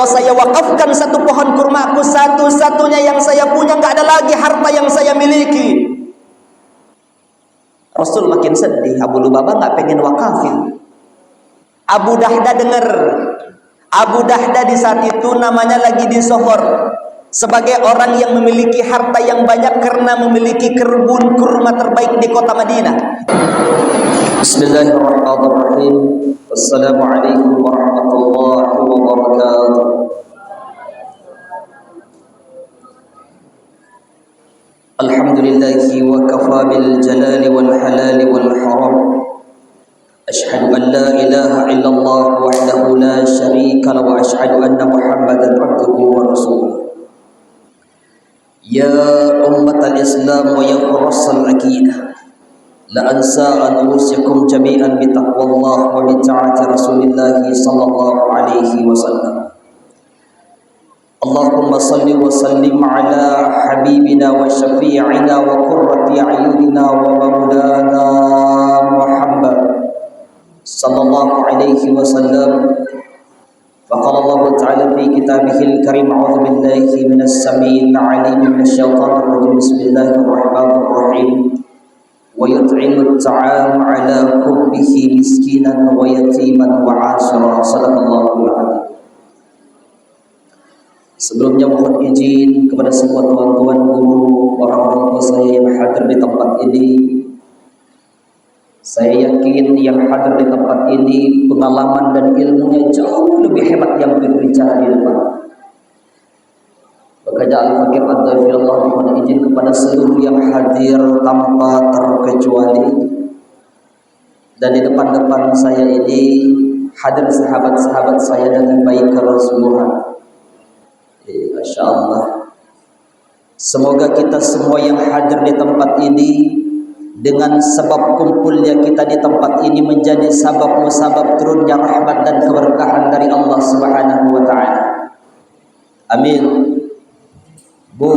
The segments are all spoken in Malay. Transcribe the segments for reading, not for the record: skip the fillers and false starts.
saya wakafkan satu pohon kurmaku, satu-satunya yang saya punya, nggak ada lagi harta yang saya miliki. Rasul makin sedih. Abu Lubabah nggak pengen wakafin. Abu Dahda dengar. Abu Dahda di saat itu namanya lagi disohor sebagai orang yang memiliki harta yang banyak karena memiliki kebun kurma terbaik di kota Madinah. Bismillahirrahmanirrahim. Wassalamualaikum warahmatullahi wabarakatuh. Alhamdulillahi wa kafa bil jalali wal halali wal haram. Ashhadu an la ilaha illallah wahdahu la syarika lahu wa ashhadu anna Muhammadan abduhu wa rasuluh. Ya ummatal Islam wa ya hurasal aqidah, la ansa an usikum jami'an bi taqwallah wa bi ta'ati Rasulillah sallallahu alaihi wasallam. Allahumma salli wa sallim ala habibina wa syafi'ina wa qurrati a'yunina wa maulana Muhammad sallallahu alaihi wasallam. Faqala Allah ta'ala fi kitabihil karim, a'udzu billahi minas samii'il 'aliim minasy syaithaanir rajiim. Bismillahirrahmanirrahim. Wa yut'imut ta'am 'ala hubbihi miskinan wa yatiman wa 'asira. Shadaqallahul 'azim. Sebelumnya mohon izin kepada semua tuan-tuan guru, orang-orang tua saya yang hadir di tempat ini. Saya yakin yang hadir di tempat ini pengalaman dan ilmunya jauh lebih hebat yang berbicara di depan. Bekerja Al-Fakir Ad-Dafirullah mohon izin kepada seluruh yang hadir tanpa terkecuali. Dan di depan-depan saya ini hadir sahabat-sahabat saya dengan baik kerasuhan. Masya Allah. Semoga kita semua yang hadir di tempat ini, dengan sebab kumpulnya kita di tempat ini, menjadi sabab-musabab turunnya rahmat dan keberkahan dari Allah Subhanahu wa ta'ala. Amin. Bu,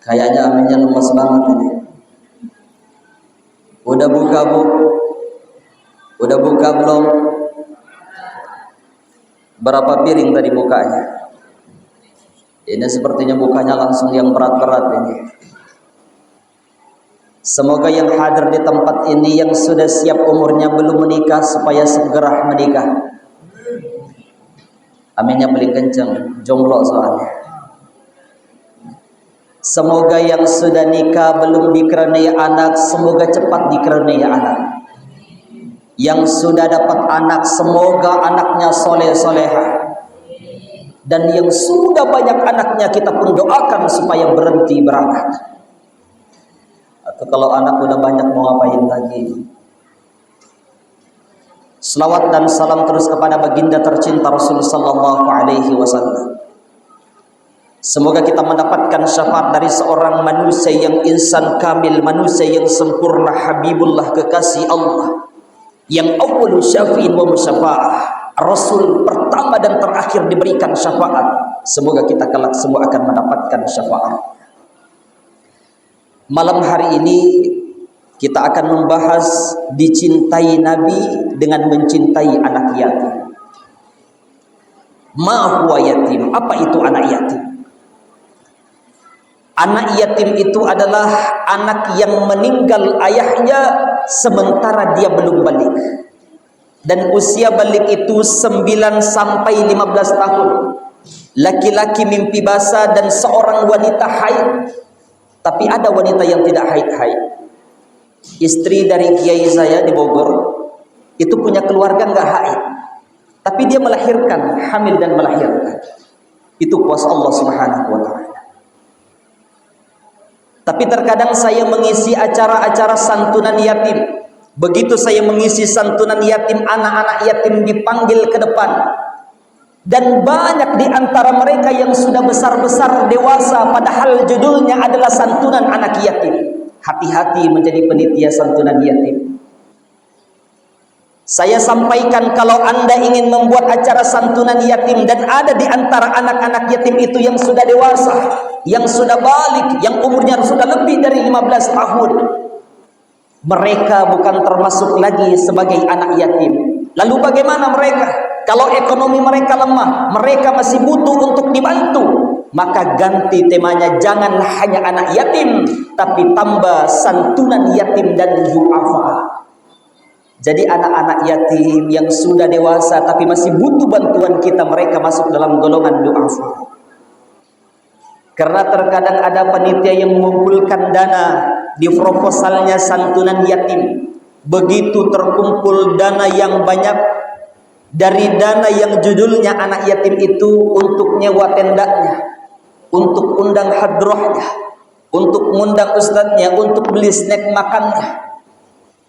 kayaknya aminnya lemas banget ini. Udah buka, Bu? Udah buka belum? Berapa piring tadi bukanya? Ini sepertinya bukanya langsung yang berat-berat ini. Semoga yang hadir di tempat ini yang sudah siap umurnya belum menikah supaya segera menikah. Aminnya paling kencang, jomblo soalnya. Semoga yang sudah nikah belum dikaruniai anak, semoga cepat dikaruniai anak. Yang sudah dapat anak, semoga anaknya soleh-solehah. Dan yang sudah banyak anaknya, kita pun doakan supaya berhenti beranak. Atau kalau anak udah banyak mau ngapain lagi? Selawat dan salam terus kepada baginda tercinta Rasul sallallahu alaihi wasallam. Semoga kita mendapatkan syafaat dari seorang manusia yang insan kamil, manusia yang sempurna, Habibullah, kekasih Allah, yang awwalu syafi'in wa musyafa'ah, Rasul pertama dan terakhir diberikan syafaat. Semoga kita kelak semua akan mendapatkan syafaat. Malam hari ini kita akan membahas dicintai Nabi dengan mencintai anak yatim. Ma huwa yatim? Apa itu anak yatim? Anak yatim itu adalah anak yang meninggal ayahnya sementara dia belum balik. Dan usia balik itu 9 sampai 15 tahun. Laki-laki mimpi basah dan seorang wanita haid. Tapi ada wanita yang tidak haid-haid. Istri dari kiai saya di Bogor itu punya keluarga nggak haid, tapi dia melahirkan, hamil dan melahirkan. Itu kuasa Allah Subhanahu wa ta'ala. Tapi terkadang saya mengisi acara-acara santunan yatim. Begitu saya mengisi santunan yatim, anak-anak yatim dipanggil ke depan. Dan banyak di antara mereka yang sudah besar-besar dewasa, padahal judulnya adalah santunan anak yatim. Hati-hati menjadi penitia santunan yatim. Saya sampaikan, kalau Anda ingin membuat acara santunan yatim dan ada di antara anak-anak yatim itu yang sudah dewasa, yang sudah balik, yang umurnya sudah lebih dari 15 tahun, mereka bukan termasuk lagi sebagai anak yatim. Lalu bagaimana mereka? Kalau ekonomi mereka lemah, mereka masih butuh untuk dibantu, maka ganti temanya, jangan hanya anak yatim, tapi tambah santunan yatim dan du'afa. Jadi anak-anak yatim yang sudah dewasa tapi masih butuh bantuan kita, mereka masuk dalam golongan du'afa. Karena terkadang ada panitia yang mengumpulkan dana, di proposalnya santunan yatim. Begitu terkumpul dana yang banyak, dari dana yang judulnya anak yatim itu untuk nyewa tendanya, untuk undang hadrohnya, untuk mengundang ustadznya, untuk beli snack makannya,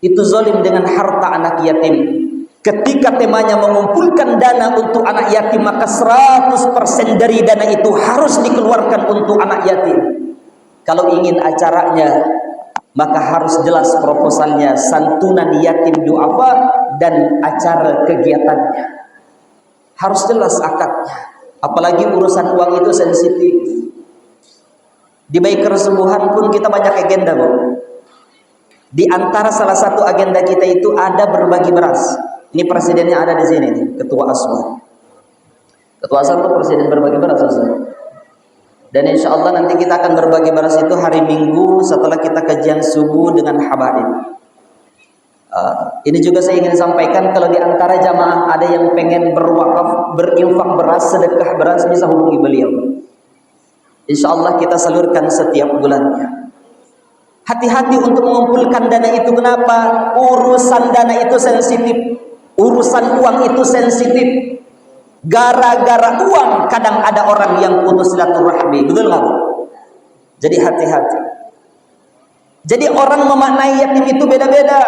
itu zalim dengan harta anak yatim. Ketika temanya mengumpulkan dana untuk anak yatim, maka 100% dari dana itu harus dikeluarkan untuk anak yatim. Kalau ingin acaranya, maka harus jelas proposalnya, santunan yatim du'afa, dan acara kegiatannya harus jelas akadnya. Apalagi urusan uang itu sensitif. Di baik kesembuhan pun kita banyak agenda, Bu. Di antara salah satu agenda kita itu ada berbagi beras. Ini presidennya ada di sini nih, Ketua Aswad. Ketua Aswad itu presiden berbagi beras, Ustaz. Dan insya Allah nanti kita akan berbagi beras itu hari Minggu setelah kita kajian subuh dengan habaib. Ini juga saya ingin sampaikan, kalau di antara jamaah ada yang pengen berwakaf, berinfak beras, sedekah beras, bisa hubungi beliau. Insya Allah kita salurkan setiap bulannya. Hati-hati untuk mengumpulkan dana itu. Kenapa? Urusan dana itu sensitif, urusan uang itu sensitif. Gara-gara uang kadang ada orang yang putus silaturahmi, betul nggak, Bu? Jadi hati-hati. Jadi orang memaknai yatim itu beda-beda.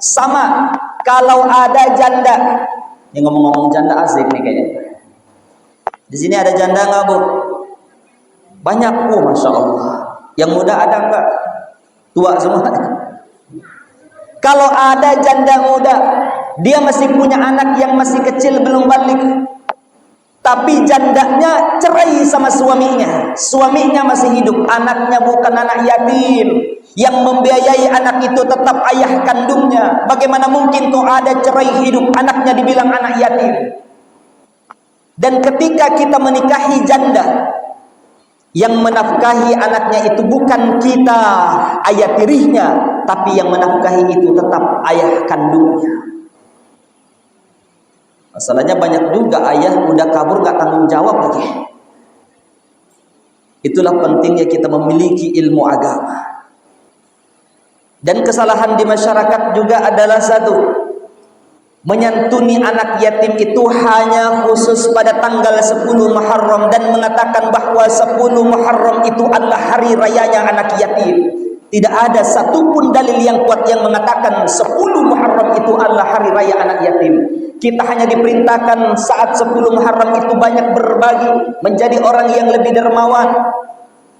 Sama kalau ada janda, ini ngomong-ngomong janda asik nih kayaknya. Di sini ada janda nggak, Bu? Banyak, Bu, masya Allah. Yang muda ada nggak? Tua semua. Kalau ada janda muda, dia masih punya anak yang masih kecil belum balik, tapi jandanya cerai sama suaminya. Suaminya masih hidup, anaknya bukan anak yatim. Yang membiayai anak itu tetap ayah kandungnya. Bagaimana mungkin tuh ada cerai hidup, anaknya dibilang anak yatim? Dan ketika kita menikahi janda, yang menafkahi anaknya itu bukan kita, ayah tirinya, tapi yang menafkahi itu tetap ayah kandungnya. Masalahnya banyak juga ayah udah kabur gak tanggung jawab lagi. Itulah pentingnya kita memiliki ilmu agama. Dan kesalahan di masyarakat juga adalah satu, menyantuni anak yatim itu hanya khusus pada tanggal 10 Muharram dan mengatakan bahwa 10 Muharram itu adalah hari rayanya anak yatim. Tidak ada satupun dalil yang kuat yang mengatakan 10 Muharram itu adalah hari raya anak yatim. Kita hanya diperintahkan saat 10 Muharram itu banyak berbagi, menjadi orang yang lebih dermawan,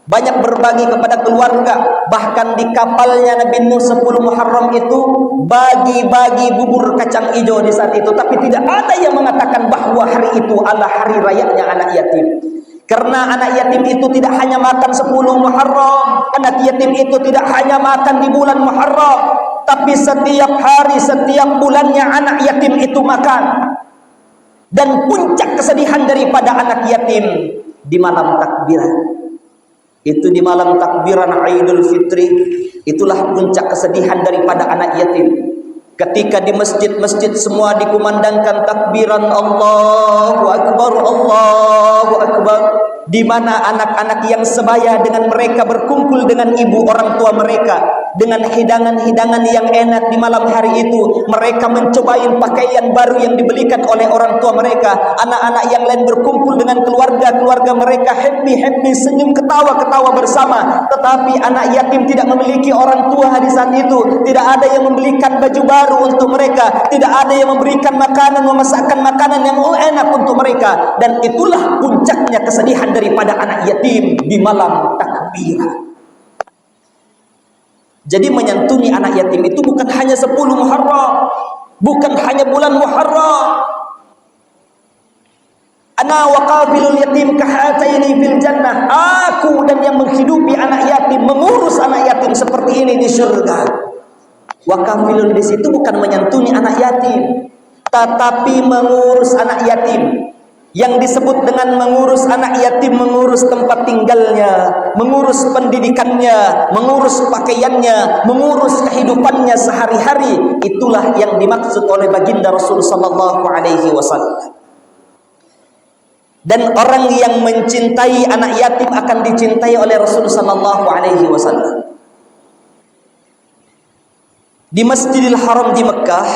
banyak berbagi kepada keluarga. Bahkan di kapalnya Nabi Nuh 10 Muharram itu bagi-bagi bubur kacang hijau di saat itu. Tapi tidak ada yang mengatakan bahwa hari itu adalah hari rayanya anak yatim. Karena anak yatim itu tidak hanya makan 10 Muharram, anak yatim itu tidak hanya makan di bulan Muharram, tapi setiap hari, setiap bulannya anak yatim itu makan. Dan puncak kesedihan daripada anak yatim di malam takbiran. Itu di malam takbiran Idul Fitri, itulah puncak kesedihan daripada anak yatim. Ketika di masjid-masjid semua dikumandangkan takbiran Allahu Akbar, Allahu Akbar, di mana anak-anak yang sebaya dengan mereka berkumpul dengan ibu orang tua mereka dengan hidangan-hidangan yang enak di malam hari itu. Mereka mencobain pakaian baru yang dibelikan oleh orang tua mereka. Anak-anak yang lain berkumpul dengan keluarga-keluarga mereka, happy-happy, senyum, ketawa-ketawa bersama. Tetapi anak yatim tidak memiliki orang tua di saat itu. Tidak ada yang membelikan baju baru untuk mereka, tidak ada yang memberikan makanan, memasakkan makanan yang enak untuk mereka. Dan itulah puncaknya kesedihan daripada anak yatim di malam takbiran. Jadi menyantuni anak yatim itu bukan hanya 10 Muharram, bukan hanya bulan Muharram. Ana wa qabilul yatim kahataini fil jannah. Aku dan yang menghidupi anak yatim, mengurus anak yatim seperti ini di surga. Wa kafilun di situ bukan menyantuni anak yatim, tetapi mengurus anak yatim. Yang disebut dengan mengurus anak yatim, mengurus tempat tinggalnya, mengurus pendidikannya, mengurus pakaiannya, mengurus kehidupannya sehari-hari. Itulah yang dimaksud oleh baginda Rasul sallallahu alaihi wasallam. Dan orang yang mencintai anak yatim akan dicintai oleh Rasul sallallahu alaihi wasallam. Di Masjidil Haram di Mekah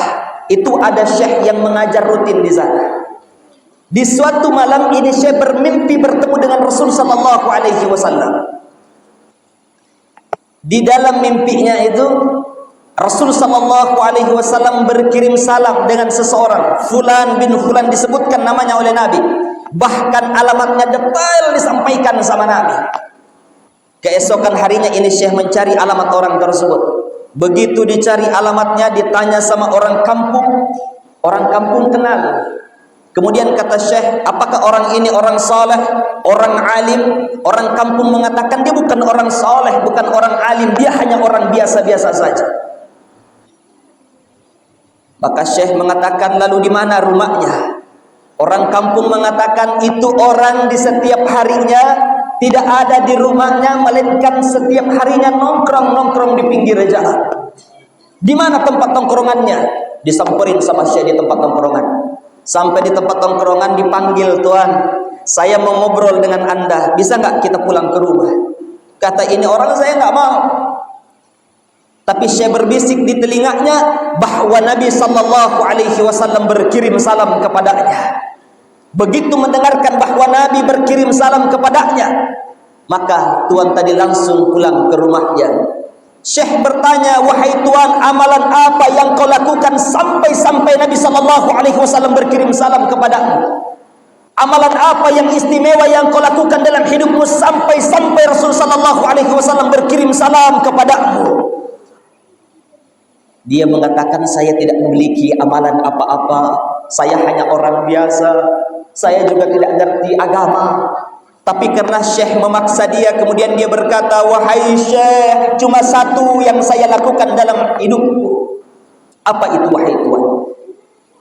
itu ada syekh yang mengajar rutin di sana. Di suatu malam ini syekh bermimpi bertemu dengan Rasul sallallahu alaihi wasallam. Di dalam mimpinya itu Rasul sallallahu alaihi wasallam berkirim salam dengan seseorang, Fulan bin Fulan, disebutkan namanya oleh Nabi. Bahkan alamatnya detail disampaikan sama Nabi. Keesokan harinya ini syekh mencari alamat orang tersebut. Begitu dicari alamatnya, ditanya sama orang kampung kenal. Kemudian kata syekh, apakah orang ini orang saleh, orang alim? Orang kampung mengatakan dia bukan orang saleh, bukan orang alim, dia hanya orang biasa-biasa saja. Maka syekh mengatakan, lalu di mana rumahnya? Orang kampung mengatakan, itu orang di setiap harinya tidak ada di rumahnya, melainkan setiap harinya nongkrong di pinggir jalan. Di mana tempat nongkrongannya? Disamperin sama syekh di tempat nongkrongan. Sampai di tempat nongkrongan dipanggil, Tuan, saya mau ngobrol dengan Anda, bisa nggak kita pulang ke rumah? Kata ini orang, saya nggak mau. Tapi syekh berbisik di telinganya bahwa Nabi sallallahu alaihi wasallam berkirim salam kepadanya. Begitu mendengarkan bahwa Nabi berkirim salam kepadanya, maka Tuan tadi langsung pulang ke rumahnya. Syekh bertanya, wahai Tuan, amalan apa yang kau lakukan sampai Nabi sallallahu alaihi wasallam berkirim salam kepadamu? Amalan apa yang istimewa yang kau lakukan dalam hidupmu sampai Rasul sallallahu alaihi wasallam berkirim salam kepadamu? Dia mengatakan, saya tidak memiliki amalan apa-apa, saya hanya orang biasa, saya juga tidak ngerti agama. Tapi karena syekh memaksa dia, kemudian dia berkata, wahai syekh, cuma satu yang saya lakukan dalam hidupku. Apa itu wahai Tuan?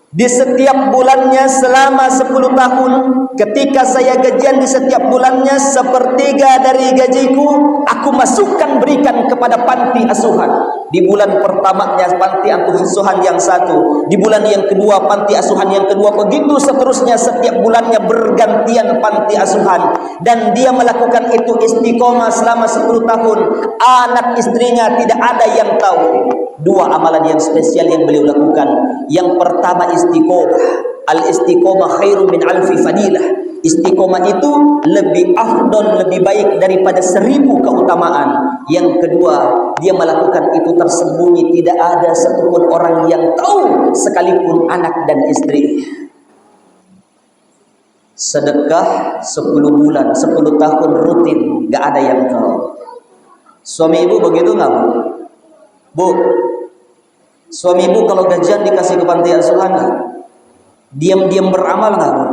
Di setiap bulannya selama 10 tahun, ketika saya gajian di setiap bulannya, sepertiga dari gajiku aku masukkan berikan kepada panti asuhan. Di bulan pertamanya panti asuhan yang satu, di bulan yang kedua panti asuhan yang kedua, begitu seterusnya, setiap bulannya bergantian panti asuhan. Dan dia melakukan itu istiqomah selama 10 tahun. Anak istrinya tidak ada yang tahu. Dua amalan yang spesial yang beliau lakukan. Yang pertama istiqomah. Al-istiqomah khairun min alfi fadilah. Istiqomah itu lebih afdol, lebih baik daripada 1000 keutamaan. Yang kedua, dia melakukan itu tersembunyi, tidak ada satupun orang yang tahu, sekalipun anak dan istri. Sedekah 10 bulan, 10 tahun rutin, gak ada yang tahu. Suami ibu begitu gak, Bu? Bu, suami ibu kalau gajian dikasih ke panti asuhan, diam-diam beramal nggak, Bu?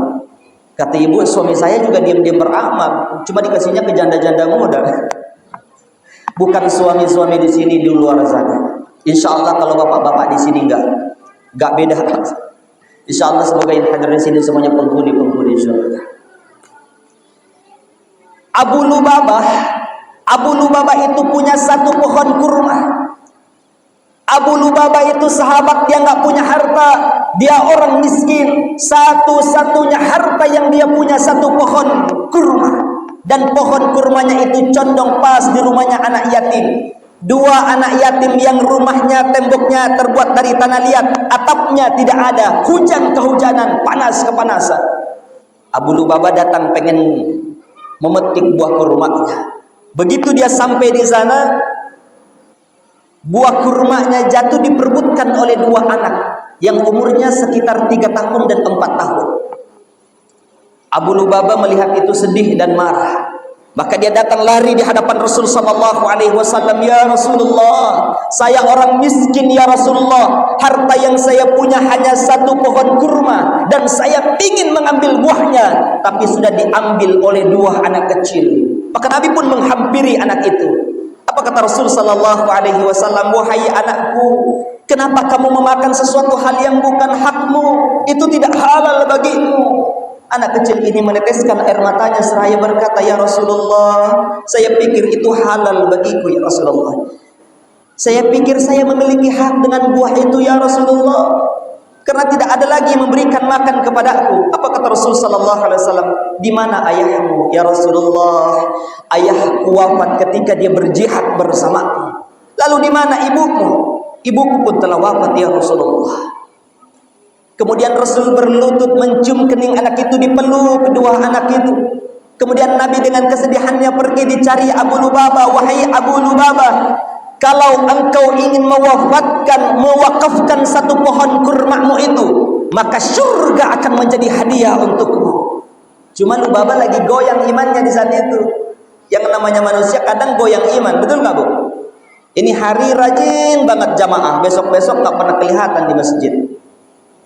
Kata ibu, suami saya juga diam-diam beramal, cuma dikasihnya ke janda-janda muda. Bukan suami-suami di sini, di luar sana. Insya Allah kalau bapak-bapak di sini nggak beda. Insya Allah semoga yang hadir di sini semuanya penghuni surga. Abu Lubabah itu punya satu pohon kurma. Abu Lubabah itu sahabat yang nggak punya harta, dia orang miskin. Satu-satunya harta yang dia punya satu pohon kurma, dan pohon kurmanya itu condong pas di rumahnya anak yatim. 2 anak yatim yang rumahnya temboknya terbuat dari tanah liat, atapnya tidak ada, hujan kehujanan, panas kepanasan. Abu Lubabah datang pengen memetik buah kurmanya. Begitu dia sampai di sana, buah kurmanya jatuh diperebutkan oleh 2 anak yang umurnya sekitar 3 tahun dan 4 tahun. Abu Lubabah melihat itu sedih dan marah. Maka dia datang lari di hadapan Rasul sallallahu alaihi wasallam, ya Rasulullah, saya orang miskin ya Rasulullah. Harta yang saya punya hanya satu pohon kurma dan saya ingin mengambil buahnya, tapi sudah diambil oleh 2 anak kecil. Maka Nabi pun menghampiri anak itu. Apa kata Rasul sallallahu alaihi wasallam? Wahai anakku, Kenapa kamu memakan sesuatu hal yang bukan hakmu? Itu tidak halal bagimu. Anak kecil ini meneteskan air matanya seraya berkata, ya Rasulullah, saya pikir itu halal bagiku ya Rasulullah. Saya pikir saya memiliki hak dengan buah itu ya Rasulullah, karena tidak ada lagi yang memberikan makan kepadaku. Apa kata Rasul sallallahu alaihi wasallam? Di mana ayahmu ya Rasulullah? Ayahku wafat ketika dia berjihad bersamaku. Lalu di mana ibumu? Ibuku pun telah wafat ya Rasulullah. Kemudian Rasul berlutut mencium kening anak itu, dipeluk kedua anak itu. Kemudian Nabi dengan kesedihannya pergi dicari Abu Lubabah. Wahai Abu Lubabah, kalau engkau ingin mewakafkan satu pohon kurmamu itu, maka surga akan menjadi hadiah untukmu. Cuma Lubabah lagi goyang imannya di saat itu. Yang namanya manusia kadang goyang iman, betul nggak Bu? Ini hari rajin banget jamaah, besok-besok nggak pernah kelihatan di masjid.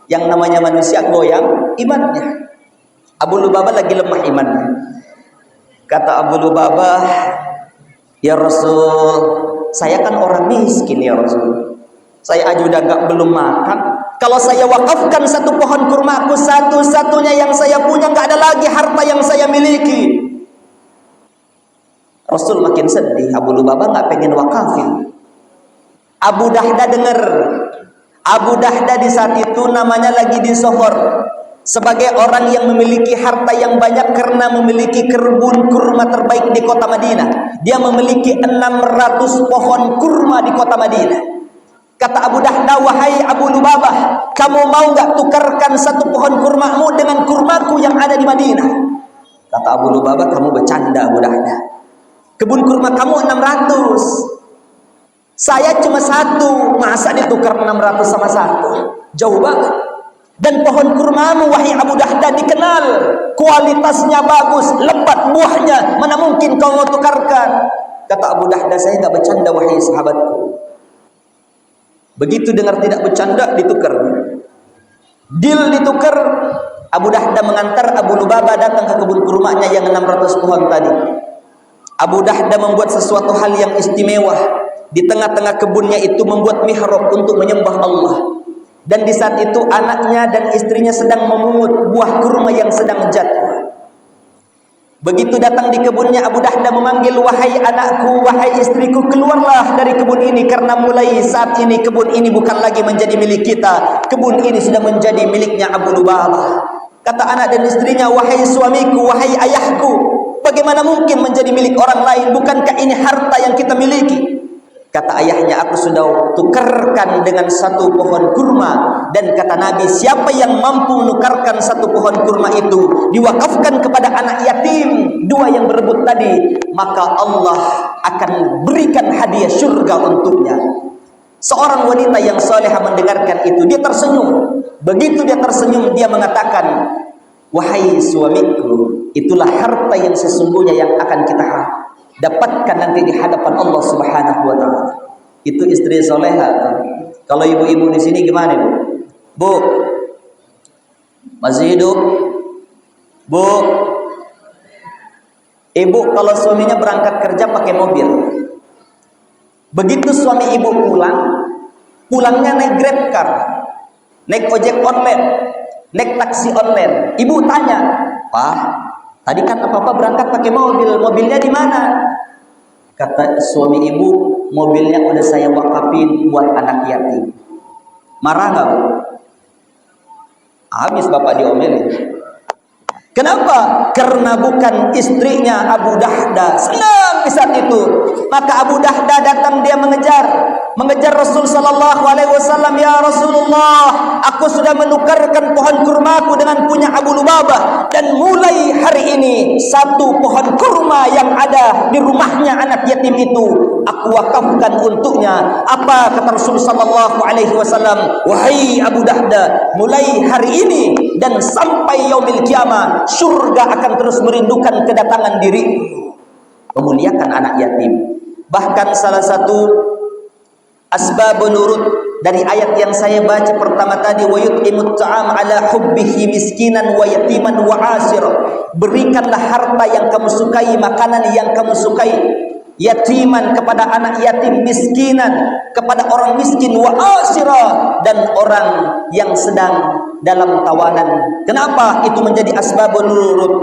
Yang namanya manusia goyang imannya. Abu Lubabah lagi lemah imannya. Kata Abu Lubabah, ya Rasul, saya kan orang miskin ya Rasul. Saya aja udah belum makan. Kalau saya wakafkan satu pohon kurmaku, satu-satunya yang saya punya, nggak ada lagi harta yang saya miliki. Rasul makin sedih. Abu Lubabah nggak pengen wakafin. Abu Dahda dengar. Abu Dahda di saat itu namanya lagi disohor sebagai orang yang memiliki harta yang banyak karena memiliki kebun kurma terbaik di kota Madinah. Dia memiliki 600 pohon kurma di kota Madinah. Kata Abu Dahda, wahai Abu Lubabah, kamu mau nggak tukarkan satu pohon kurmamu dengan kurmaku yang ada di Madinah? Kata Abu Lubabah, kamu bercanda Abu Dahda. Kebun kurma kamu 600. Saya cuma satu, masa ditukar 600 sama satu? Jauh banget. Dan pohon kurmamu wahai Abu Dahda dikenal kualitasnya bagus, lebat buahnya, mana mungkin kau mau tukarkan? Kata Abu Dahda, saya tidak bercanda wahai sahabatku. Begitu dengar tidak bercanda, ditukar. Deal ditukar. Abu Dahda mengantar Abu Lubabah datang ke kebun kurmanya yang 600 pohon tadi. Abu Dahda membuat sesuatu hal yang istimewa. Di tengah-tengah kebunnya itu membuat mihrab untuk menyembah Allah. Dan di saat itu anaknya dan istrinya sedang memungut buah kurma yang sedang jatuh. Begitu datang di kebunnya, Abu Dahda memanggil, wahai anakku, wahai istriku, keluarlah dari kebun ini, karena mulai saat ini kebun ini bukan lagi menjadi milik kita. Kebun ini sudah menjadi miliknya Abu Lubabah. Kata anak dan istrinya, wahai suamiku, wahai ayahku, bagaimana mungkin menjadi milik orang lain? Bukankah ini harta yang kita miliki? Kata ayahnya, aku sudah tukarkan dengan satu pohon kurma. Dan kata Nabi, siapa yang mampu menukarkan satu pohon kurma itu, diwakafkan kepada anak yatim, dua yang berebut tadi, maka Allah akan berikan hadiah surga untuknya. Seorang wanita yang salehah mendengarkan itu, dia tersenyum. Begitu dia tersenyum, dia mengatakan, wahai suamiku, itulah harta yang sesungguhnya yang akan kita dapatkan nanti di hadapan Allah Subhanahu wa taala. Itu istri soleha. Kalau ibu-ibu di sini gimana, Bu? Bu, masih hidup? Bu, ibu kalau suaminya berangkat kerja pakai mobil. Begitu suami ibu pulangnya naik Grab car, naik ojek online, naik taksi online. Ibu tanya, "Pak, tadi kan apa-apa berangkat pakai mobil, mobilnya di mana?" Kata suami ibu, mobilnya udah saya wakafin buat anak yatim. Marah nggak, Bu? Habis bapak diomelin. Kenapa? Karena bukan istrinya Abu Dahda. Senang di saat itu. Maka Abu Dahda datang, dia mengejar Rasul sallallahu alaihi wasallam. Ya Rasulullah, aku sudah menukarkan pohon kurmaku dengan punya Abu Lubabah, dan mulai hari ini satu pohon kurma yang ada di rumahnya anak yatim itu aku wakafkan untuknya. Apa kata Rasul sallallahu alaihi wasallam? Wahai Abu Dahda, mulai hari ini dan sampai yaumil kiamah, surga akan terus merindukan kedatangan dirimu. Memuliakan anak yatim. Bahkan salah satu asbabun nurut dari ayat yang saya baca pertama tadi, wa yut'imut ta'am ala hubbihi miskinan wa yatiman wa asira. Berikanlah harta yang kamu sukai, makanan yang kamu sukai yatiman, kepada anak yatim, miskinan, kepada orang miskin, wa asira, dan orang yang sedang dalam tawanan. Kenapa itu menjadi asbabun nurut,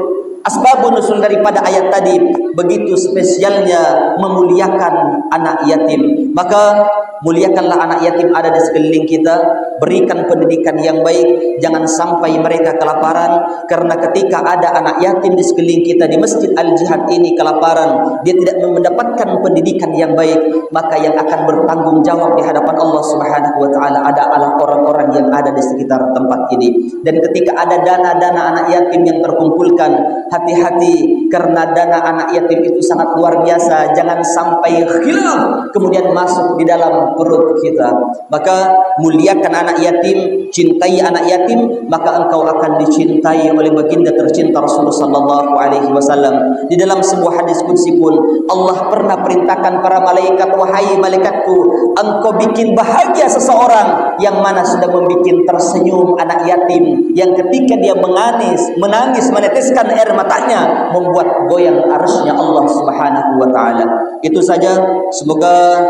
asbabun nusul daripada ayat tadi? Begitu spesialnya memuliakan anak yatim. Maka muliakanlah anak yatim ada di sekeliling kita, berikan pendidikan yang baik, jangan sampai mereka kelaparan. Karena ketika ada anak yatim di sekeliling kita di Masjid Al-Jihad ini kelaparan, dia tidak mendapatkan pendidikan yang baik, maka yang akan bertanggung jawab di hadapan Allah Subhanahu wa taala adalah orang-orang yang ada di sekitar tempat ini. Dan ketika ada dana-dana anak yatim yang terkumpulkan, hati-hati, karena dana anak yatim itu sangat luar biasa. Jangan sampai khilaf kemudian masuk di dalam perut kita. Maka muliakan anak yatim, cintai anak yatim, maka engkau akan dicintai oleh baginda tercinta Rasulullah sallallahu alaihi wasallam. Di dalam sebuah hadis qudsi pun Allah pernah perintahkan para malaikat, wahai malaikatku, engkau bikin bahagia seseorang yang mana sudah membuat tersenyum anak yatim, yang ketika dia menangis meneteskan air matanya, membuat goyang arsy-Nya Allah Subhanahu wa taala. Itu saja, semoga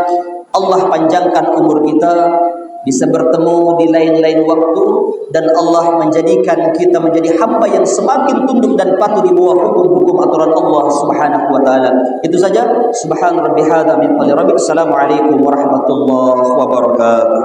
Allah panjangkan umur kita, bisa bertemu di lain-lain waktu, dan Allah menjadikan kita menjadi hamba yang semakin tunduk dan patuh di bawah hukum-hukum aturan Allah Subhanahu wa taala. Itu saja. Subhan rabbi hadza min qali rabbik. Assalamualaikum warahmatullahi wabarakatuh.